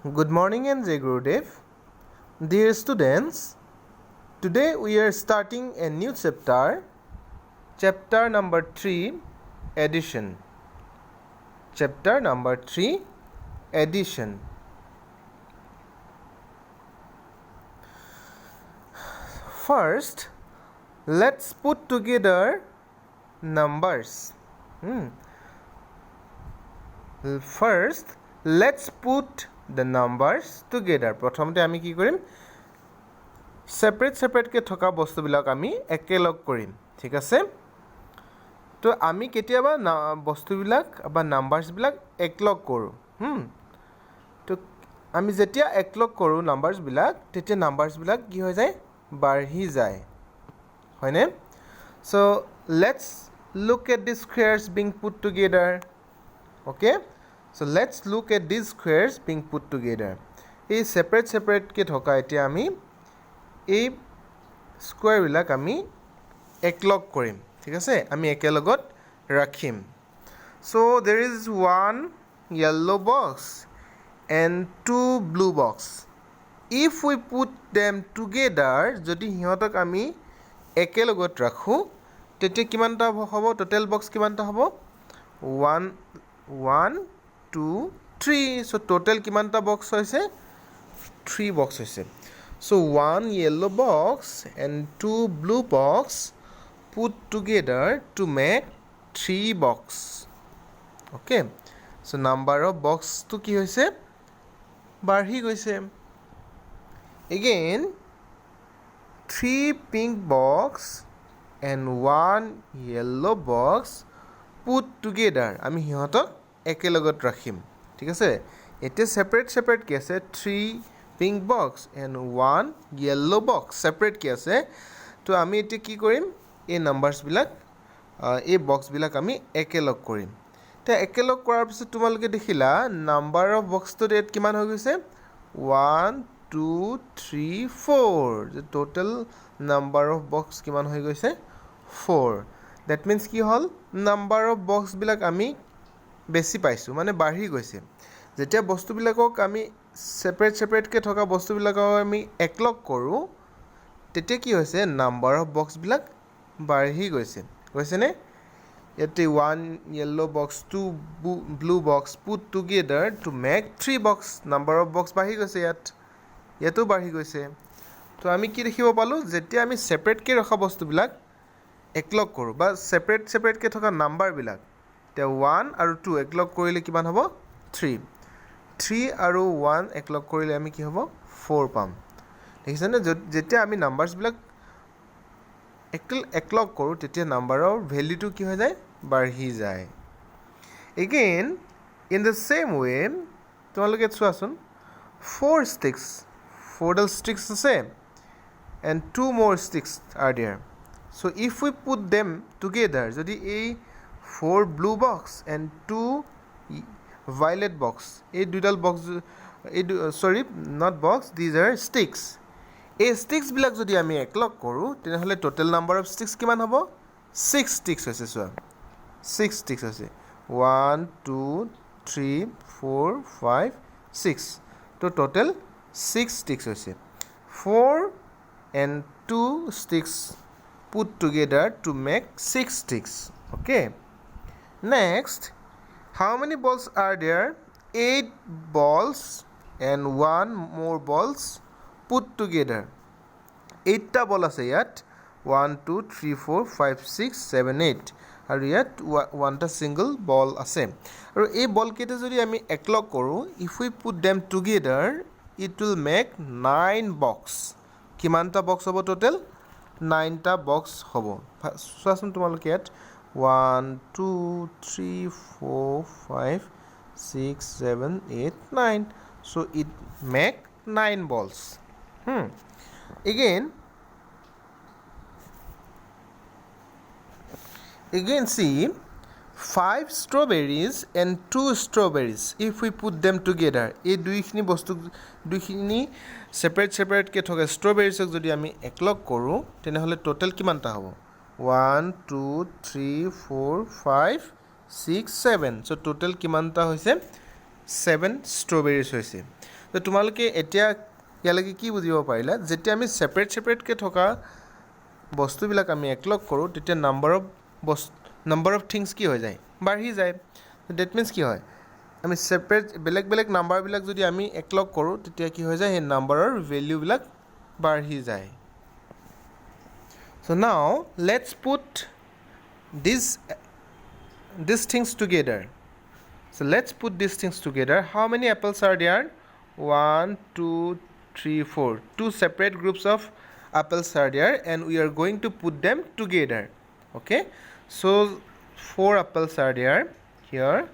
Good morning and Jai Gurudev. Dear students, today we are starting a new chapter number 3, addition. Chapter number 3, addition. First, let's put together numbers. First, let's put the numbers together. প্ৰথমতে আমি কি কৰিম separate কে থকা বস্তুবিলাক আমি একেলগ কৰিম ঠিক আছে তো আমি কেতিয়াবা বস্তুবিলাক বা নাম্বাৰছ বিলাক একলগ কৰো তো আমি যেতিয়া একলগ কৰো নাম্বাৰছ বিলাক তেতিয়া নাম্বাৰছ বিলাক কি হৈ যায় বাঢ়ি যায় হয়নে so let's look at the squares being put together okay so let's look at these squares being put together এই separate কে থকা এতিয়া আমি এই স্কয়াৰ বিলাক আমি একলগ কৰিম ঠিক আছে আমি একেলগত ৰাখিম so there is one yellow box and two blue box if we put them together যদি হিহঁতক আমি একেলগত ৰাখো তেতিয়া কিমানটা হ'ব টোটাল বক্স কিমানটা হ'ব 1 2 3 so total কিমানটা বক্স হৈছে 3 বক্স হৈছে so one yellow box and two blue box put together to make 3 box okay so number of box to কি হৈছে বাঢ়ি গৈছে again 3 pink box and one yellow box put together আমি হিহঁতক একেলগত ৰাখিম ঠিক আছে এটা সেপাৰেট কি আছে 3 pink box and one yellow box separate কি আছে তো আমি এটা কি কৰিম এই নাম্বাৰছ বিলাক এই বক্স বিলাক আমি একেলগ কৰিম তে একেলগ কৰাৰ পিছত তোমালোকে দেখিলা নাম্বাৰ অফ বক্সটো এত কিমান হৈ গৈছে 1 2 3 4 the total number of box কিমান হৈ গৈছে 4 that means কি হল নাম্বাৰ অফ বক্স বিলাক আমি বেছি পাইছো মানে বাঢ়ি গৈছে যেতিয়া বস্তুবিলাকক আমি সেপাৰেট কে থকা বস্তুবিলাকক আমি একলগ কৰো তেতিয়া কি হৈছে নাম্বাৰ অফ বক্স বিলাক বাঢ়ি গৈছে নে ইয়াতে 1 yellow box 2 blue box put together to make 3 box number of box বাঢ়ি গৈছে ইয়াতো বাঢ়ি গৈছে তো আমি কি দেখিব পালো যেতিয়া আমি সেপাৰেট কে ৰখা বস্তুবিলাক একলগ কৰো বা সেপাৰেট কে থকা নাম্বাৰ বিলাক তে 1 আৰু 2 একলগ কৰিলে কিমান হ'ব 3 আৰু 1 একলগ কৰিলে আমি কি হ'ব 4 পাম দেখিছানে যেতিয়া আমি নাম্বাৰছ বিলাক একলগ কৰো তেতিয়া নাম্বাৰৰ ভ্যালুটো কি হৈ যায় বাঢ়ি যায় again in the same way তোমালোকে চোৱাচোন 4 sticks 4 sticks আছে and 2 more sticks are there so if we put them together যদি এই 4 blue box and 2 violet box এই দুইডাল box sorry not box these are sticks এই sticks বিলাক যদি আমি একলগ কৰো তেনেহলে টোটাল নাম্বাৰ অফ sticks কিমান হ'ব 6 sticks হৈছে চোৱা 6 sticks হৈছে 1 2 3 4 5 6 তো টোটাল 6 sticks হৈছে 4 and 2 sticks put together to make 6 sticks okay next how many balls are there 8 balls and one more balls put together 8টা বল আছে ইয়াত 1 2 3 4 5 6 7 8 আৰু ইয়াত ওয়ানটা সিঙ্গল বল আছে আৰু এই বল কেইটা যদি আমি একলগ কৰো if we put them together it will make 9 box কিমানটা বক্স হ'ব টোটাল 9টা বক্স হ'ব চোৱাচোন তোমালোকে ইয়াত 1 2 3 4 5 6 7 8 9 so it make 9 balls again see 5 strawberries and 2 strawberries if we put them together এই দুইখিনি বস্তু দুইখিনি সেপাৰেট কে থকা strawberriesক যদি আমি একলগ কৰো তেনেহলে টোটাল কিমানটা হ'ব 1 2 3 4 5 6 7 so total কিমানটা হৈছে 7 strawberries হৈছে তো তোমালোকে এতিয়া ইয়ালৈকে কি বুজিব পাৰিলা যেতিয়া আমি ছেপাৰেটকৈ থকা বস্তুবিলাক আমি একলগ কৰোঁ তেতিয়া নাম্বাৰ অফ থিংছ কি হৈ যায় বাঢ়ি যায় ডেট মিনছ কি হয় আমি বেলেগ বেলেগ নাম্বাৰবিলাক যদি আমি একলগ কৰোঁ তেতিয়া কি হৈ যায় সেই নাম্বাৰৰ ভেলিউবিলাক বাঢ়ি যায় চ' নাও let's put these things together. So let's put these things together. How many apples are there? 1, 2, 3, 4. Two separate groups of apples are there and we are going to put them together. Okay. So 4 apples are there here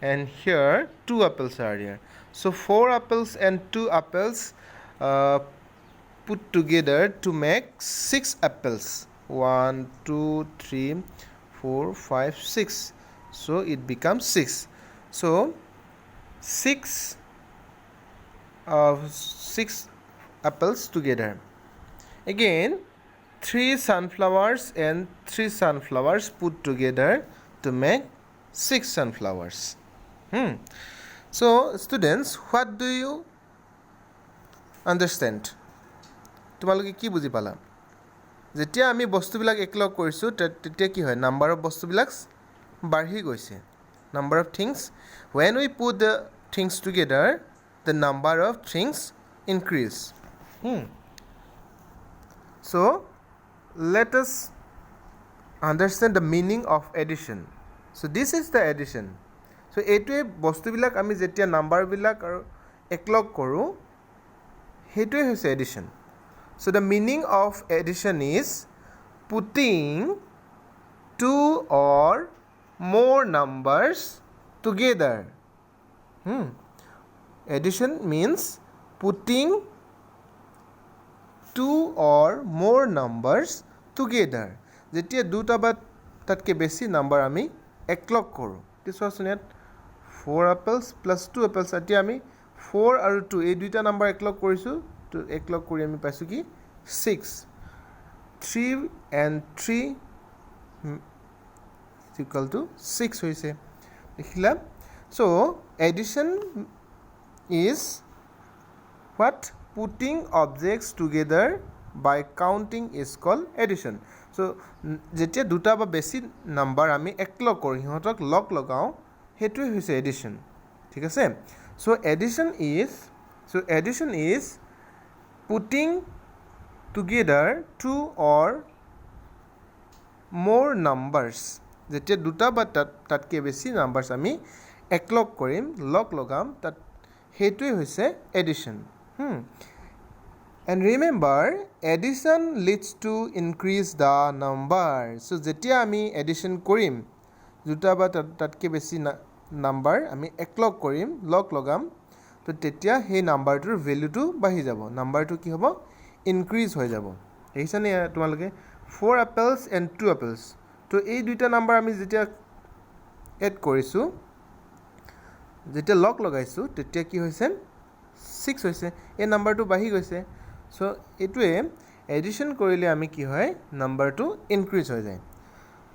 and here 2 apples are there. So 4 apples and 2 apples put together to make 6 apples. 1, 2, 3, 4, 5, 6. So it becomes 6. So 6 apples together. Again 3 sunflowers and 3 sunflowers put together to make 6 sunflowers. So students, what do you understand? তোমালোকে কি বুজি পালা যেতিয়া আমি বস্তুবিলাক একলগ কৰিছোঁ তেতিয়া কি হয় নাম্বাৰ অফ বস্তুবিলাক বাঢ়ি গৈছে number of things when we put the things together the number of things increase. So let us understand the meaning of addition. So this is the addition. So এইটোৱে বস্তুবিলাক আমি যেতিয়া নাম্বাৰবিলাক আৰু একলগ কৰোঁ সেইটোৱে হৈছে addition. So the meaning of addition is putting 2 or more numbers together. Addition means putting 2 or more numbers together. যেতিয়া দুটা বা তাতকৈ বেছি নাম্বাৰ আমি একলগ কৰোঁ চোৱাচোন ইয়াত 4 apples plus 2 apples এতিয়া আমি 4 আৰু 2 এই দুইটা নাম্বাৰ একলগ কৰিছোঁ তো একলগ কৰি আমি পাইছোঁ কি 6 3 and 3 equal to 6 হৈছে দেখিলা so addition is what putting objects together by counting is called addition. So যেতিয়া দুটা বা বেছি নাম্বাৰ আমি একলগ কৰোঁ সিহঁতক লগ লগাওঁ সেইটোৱে হৈছে addition ঠিক আছে so addition is putting together 2 or more numbers যেতিয়া দুটা বা তাতকৈ বেছি নাম্বাৰছ আমি একলগ কৰিম লগ লগাম তাত সেইটোৱে হৈছে addition. And remember addition leads to increase the number. So যেতিয়া আমি addition কৰিম দুটা বা তাতকৈ বেছি নাম্বাৰ আমি একলগ কৰিম লগ লগাম তো তেতিয়া সেই নাম্বাৰটোৰ ভেলুটো বাঢ়ি যাব নাম্বাৰটো কি হ'ব ইনক্ৰিজ হৈ যাব দেখিছানে তোমালোকে 4 apples and 2 apples তো এই দুইটা নাম্বাৰ আমি যেতিয়া এড কৰিছোঁ যেতিয়া লগ লগাইছোঁ তেতিয়া কি হৈছে 6 হৈছে এই নাম্বাৰটো বাঢ়ি গৈছে চ' এইটোৱে এডিশ্যন কৰিলে আমি কি হয় নাম্বাৰটো ইনক্ৰিজ হৈ যায়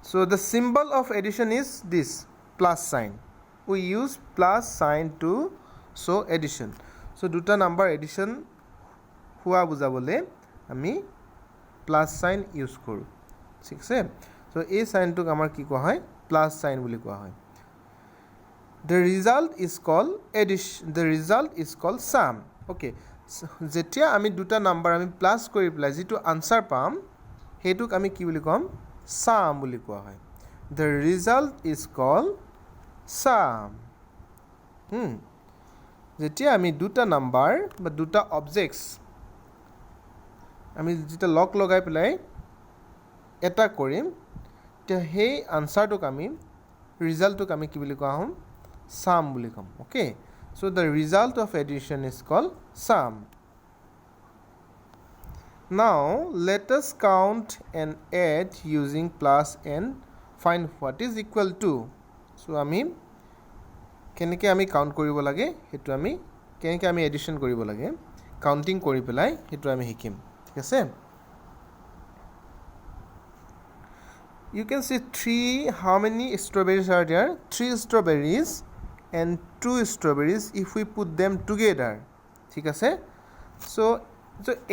so' the symbol of addition is this plus sign we use plus sign to so' addition so' দুটা নাম্বাৰ এডিশ্যন হোৱা বুজাবলৈ আমি প্লাছ চাইন ইউজ কৰোঁ ঠিক আছে চ' এই চাইনটোক আমাৰ কি কোৱা হয় প্লাছ চাইন বুলি কোৱা হয় The result is called sum. Okay. যেতিয়া আমি দুটা নাম্বাৰ আমি প্লাছ কৰি পেলাই যিটো আনসাৰ পাম সেইটোক আমি কি বুলি ক'ম sum বুলি কোৱা হয় The result is called sum. যেতিয়া আমি দুটা নাম্বাৰ বা দুটা অবজেক্টছ আমি যেতিয়া লগ লগাই পেলাই এটা কৰিম তেতিয়া সেই আনসাৰটোক আমি ৰিজাল্টটোক আমি কি বুলি কোৱা হ'ম sum বুলি ক'ম okay so the result of addition is called sum now let us count and add using plus and find what is equal to so আমি কেনেকৈ আমি কাউণ্ট কৰিব লাগে সেইটো আমি কেনেকৈ আমি এডিশ্যন কৰিব লাগে কাউণ্টিং কৰি পেলাই সেইটো আমি শিকিম ঠিক আছে you can see 3 how many strawberries are there 3 strawberries and 2 strawberries if we put them together ঠিক আছে সো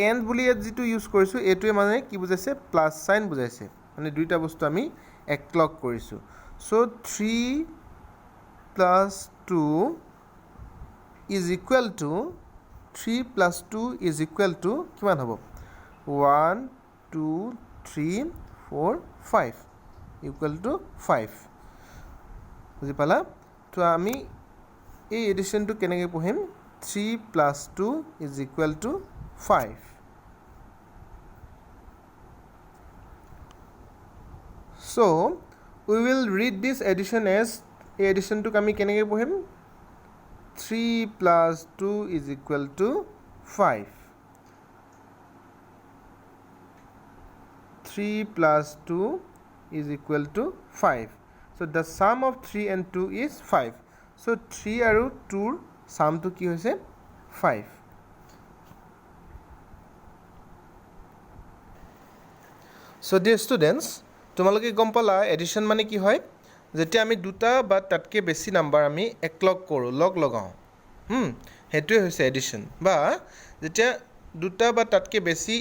এণ্ড বুলি ইয়াত যিটো ইউজ কৰিছোঁ এইটোৱে মানে কি বুজাইছে প্লাছ চাইন বুজাইছে মানে দুইটা বস্তু আমি একলগ কৰিছোঁ চ' 3 plus 2 is equal to 3 plus 2 is equal to কিমান হ'ব 1 2 3 4 5 equal to 5 বুজি পালা তো আমি এই এডিশ্যনটো কেনেকৈ পঢ়িম 3 plus 2 is equal to 5 so we will read this addition as এই এডিশ্যনটোক আমি কেনেকৈ পঢ়িম 3 plus 2 is equal to 5 3 plus 2 is equal to 5 so the sum of 3 and 2 is 5 so 3 আৰু 2 ৰ sum to কি হৈছে 5 so dear students তোমালোকে গম পালা এডিশ্যন মানে কি হয় যেতিয়া আমি দুটা বা তাতকৈ বেছি নাম্বাৰ আমি একলগ কৰোঁ লগ লগাওঁ সেইটোৱে হৈছে এডিশ্যন বা যেতিয়া দুটা বা তাতকৈ বেছি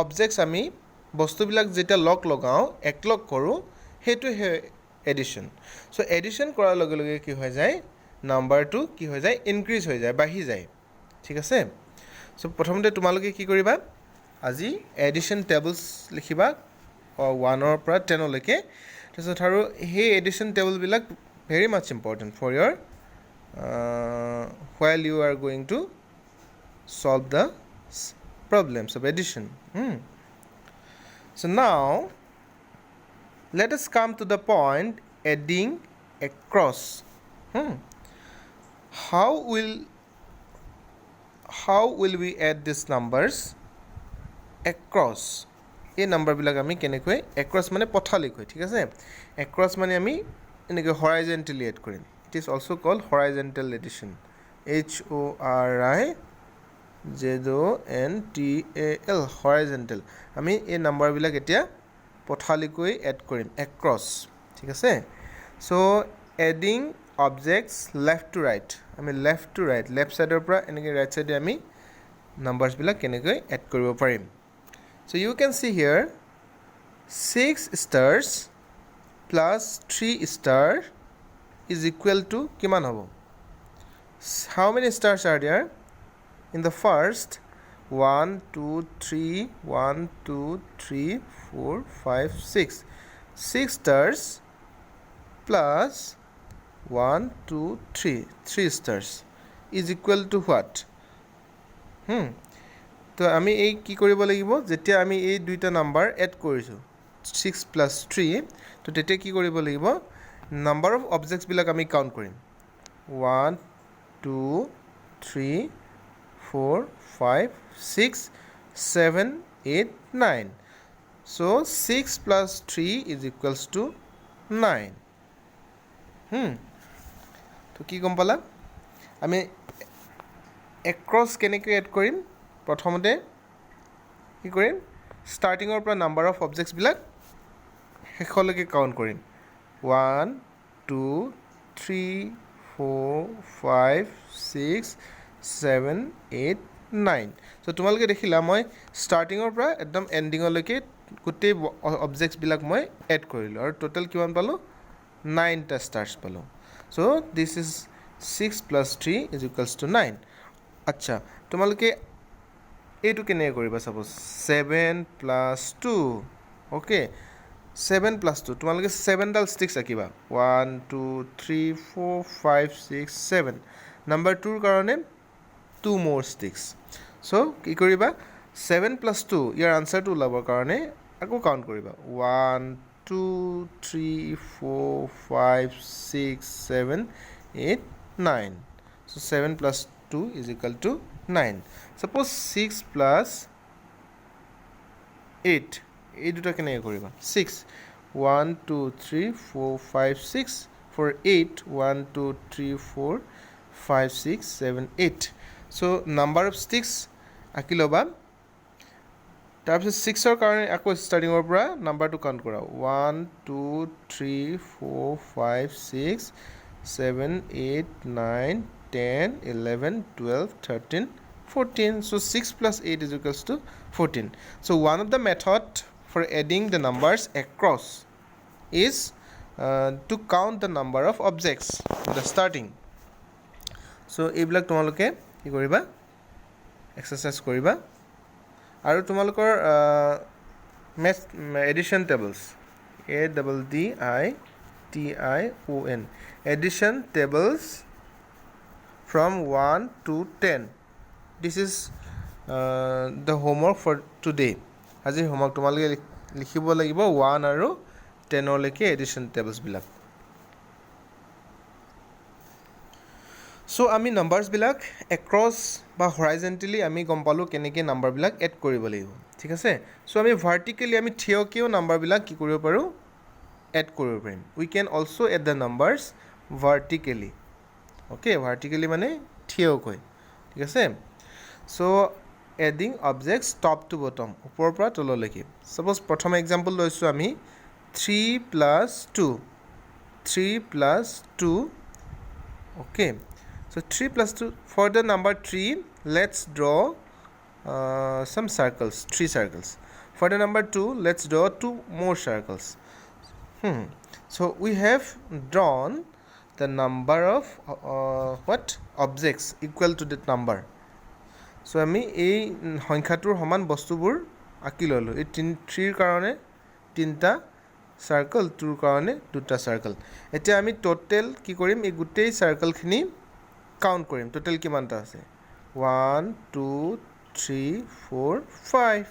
অবজেক্টছ আমি বস্তুবিলাক যেতিয়া লগ লগাওঁ একলগ কৰোঁ সেইটোৱে এডিশ্যন চ' এডিশ্যন কৰাৰ লগে লগে কি হৈ যায় নাম্বাৰটো কি হৈ যায় ইনক্ৰিজ হৈ যায় বাঢ়ি যায় ঠিক আছে চ' প্ৰথমতে তোমালোকে কি কৰিবা আজি এডিশ্যন টেবলছ লিখিবা 1ৰ পৰা 10লৈকে তাৰপিছত আৰু সেই এডিশ্যন টেবলবিলাক very much important for your while you are going to solve the problems of addition so now let us come to the point adding across how will we add these numbers across এই নাম্বাৰবিলাক আমি কেনেকৈ across মানে পথালিকৈ ঠিক আছে across মানে আমি এনেকৈ horizontally add কৰিম it is also called horizontal addition HORIZONTAL horizontal আমি এই নাম্বাৰবিলাক এতিয়া পথালিকৈ এড কৰিম across ঠিক আছে so adding objects left to right আমি left to right left সাইডৰ পৰা এনেকৈ right side আমি নাম্বাৰছবিলাক কেনেকৈ এড কৰিব পাৰিম so you can see here 6 stars plus 3 star is equal to কিমান হ'ব how many stars are there in the first 1 2 3 1 2 3 4 5 6 6 stars plus 1 2 3 3 stars is equal to what তো আমি এই কি কৰিব লাগিব যেতিয়া আমি এই দুইটা নাম্বাৰ এড কৰিছোঁ 6 plus 3 তো তেতিয়া কি কৰিব লাগিব number of objects বিলাক আমি কাউন্ট কৰিম 1 2 3 4 5 6 7 8 9 so 6 plus 3 is equals to 9 তো কি গম পালা আমি across কেনেকৈ এড কৰিম প্ৰথমতে কি কৰিম ষ্টাৰ্টিঙৰ পৰা নাম্বাৰ অফ অবজেক্টছ বিলাক শেষলৈকে কাউন্ট কৰিম 1 2 3 4 5 6 7 8 9 so তোমালোকে দেখিলা মই ষ্টাৰ্টিঙৰ পৰা একদম এণ্ডিঙলৈকে গোটেই অবজেক্টছবিলাক মই এড কৰিলোঁ আৰু টোটেল কিমান পালোঁ 9টা ষ্টাৰ্ছ পালোঁ so this is 6 plus 3 is equals to 9 আচ্ছা তোমালোকে এইটো কেনেকৈ কৰিবা সাপোজ 7 plus 2 অ'কে 7 plus 2 তোমালোকে 7ডাল ষ্টিক্স আঁকিবা 1 2 3 4 5 6 7 নাম্বাৰ 2ৰ কাৰণে 2 more sticks so কি কৰিবা 7 plus 2 ইয়াৰ আনসাৰটো ওলাবৰ কাৰণে আকৌ কাউন্ট কৰিবা 1 2 3 4 5 6 7 8 9 so 7 plus 2 is equal to 9 suppose 6 plus 8 এই দুটা কেনেকৈ কৰিবা 6 1 2 3 4 5 6 for 8 1 2 3 4 5 6 7 8 so number of sticks আঁকি ল'বা তাৰপিছত 6ৰ কাৰণে আকৌ ষ্টাৰ্টিঙৰ পৰা নাম্বাৰটো কাউণ্ট কৰা 1 2 3 4 5 6 7 8 9 10 11 12 13 14. So 6 plus 8 is equals to 14. So one of the method for adding the numbers across is to count the number of objects in the starting. So এইবিলাক তোমালোকে কি কৰিবা এক্সাৰসাইজ কৰিবা আৰু তোমালোকৰ math addition tables ADDITION addition tables from 1 to 10. This is the homework for today. আজি homework তোমালোকে লিখিব লাগিব 1 আৰু 10 লৈকে addition tables বিলাক. So আমি numbers বিলাক across বা horizontally আমি গম পালো কেনেকৈ number বিলাক add কৰিব লাগিব ঠিক আছে so আমি vertically আমি থিয়কেও number বিলাক কি কৰিব পাৰো add কৰিব পাৰিম we can also add the numbers vertically okay vertically মানে থিয়কৈ ঠিক আছে so adding objects top to bottom ওপৰৰ পৰা তললৈকে suppose প্ৰথম example লৈছো আমি 3 plus 2 3 plus 2 okay so 3 plus 2 for the number 3 let's draw some circles 3 circles for the number 2 let's draw 2 more circles so we have drawn the number of what objects equal to that number so আমি এই সংখ্যাটোৰ সমান বস্তুবোৰ আঁকি ললো এই 3 ৰ কাৰণে 3টা সাৰ্কেল 2 ৰ কাৰণে 2টা সাৰ্কেল এতিয়া আমি টোটাল কি কৰিম এই গোটেই সাৰ্কেলখিনি কাউন্ট কৰিম টোটাল কিমানটা আছে 1 2 3 4 5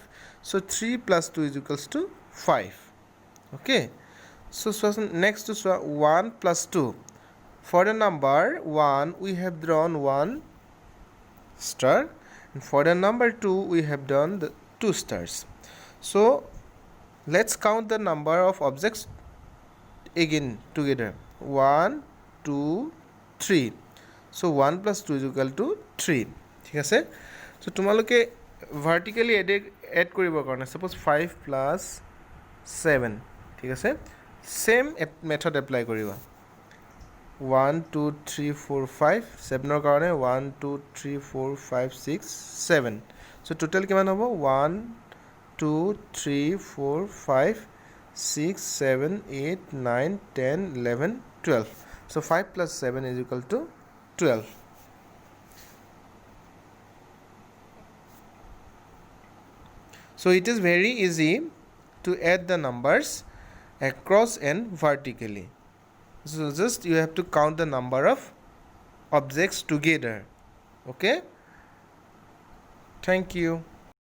so 3 plus 2 is equals to 5 okay so next to 1 plus 2 for the number 1 we have drawn 1 star and for the number 2 we have done the 2 stars so let's count the number of objects again together 1 2 3 so 1 plus 2 is equal to 3 ঠিক আছে so তোমালোকে vertically add কৰিবৰ কাৰণে suppose 5 plus 7 ঠিক আছে same method apply কৰিবা 1 2 3 4 5 7 ৰ কাৰণে 1 2 3 4 5 6 7 so total কিমান হ'ব 1 2 3 4 5 6 7 8 9 10 11 12 so 5 plus 7 is equal to 12 so it is very easy to add the numbers across and vertically so just you have to count the number of objects together okay thank you